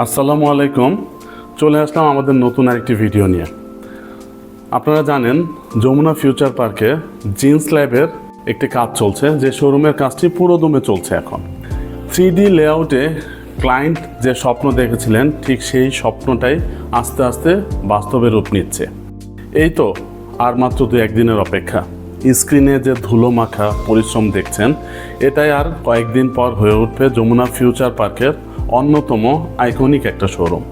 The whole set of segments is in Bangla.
আসসালামু আলাইকুম। চলে আসলাম আমাদের নতুন আরেকটি ভিডিও নিয়ে। আপনারা জানেন যমুনা ফিউচার পার্কে জিন্স ল্যাবের একটি কাজ চলছে, যে শোরুমের কাজটি পুরো দমে চলছে এখন। 3D লেআউটে ক্লায়েন্ট যে স্বপ্ন দেখেছিলেন, ঠিক সেই স্বপ্নটাই আস্তে আস্তে বাস্তবে রূপ নিচ্ছে। এই তো আর মাত্র 2-1 দিনের অপেক্ষা। স্ক্রিনে যে ধুলো মাখা পরিশ্রম দেখছেন, এটাই আর কয়েকদিন পর হয়ে উঠবে যমুনা ফিউচার পার্কের অন্যতম আইকনিক একটা শোরুম।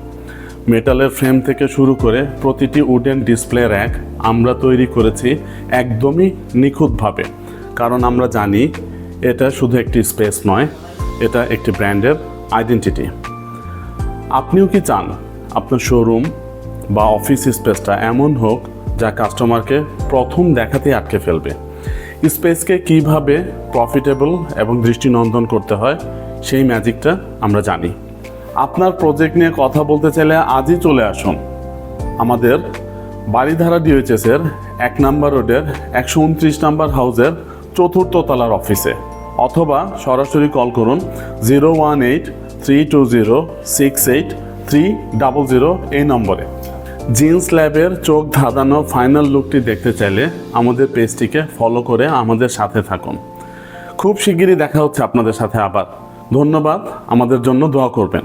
মেটালের ফ্রেম থেকে শুরু করে প্রতিটি উডেন ডিসপ্লে র্যাক আমরা তৈরি করেছি একদমই নিখুঁতভাবে, কারণ আমরা জানি এটা শুধু একটি স্পেস নয়, এটা একটি ব্র্যান্ডের আইডেন্টিটি। আপনিও কি চান আপনার শোরুম বা অফিস স্পেসটা এমন হোক যা কাস্টমারকে প্রথম দেখাতেই আটকে ফেলবে? স্পেসকে কিভাবে প্রফিটেবল এবং দৃষ্টিনন্দন করতে হয়, সেই ম্যাজিকটা আমরা জানি। আপনার প্রজেক্ট নিয়ে কথা বলতে চাইলে আজই চলে আসুন আমাদের বারিধারা ডিওএইচএসের 1 নম্বর রোডের 129 নম্বর হাউসের 4th তলার অফিসে, অথবা সরাসরি কল করুন 018-320-68300 এই নম্বরে। জিন্স ল্যাবের চোখ ধাঁধানো ফাইনাল লুকটি দেখতে চাইলে আমাদের পেজটিকে ফলো করে আমাদের সাথে থাকুন। খুব শিগগিরই দেখা হচ্ছে আপনাদের সাথে আবার। ধন্যবাদ, আমাদের জন্য দোয়া করবেন।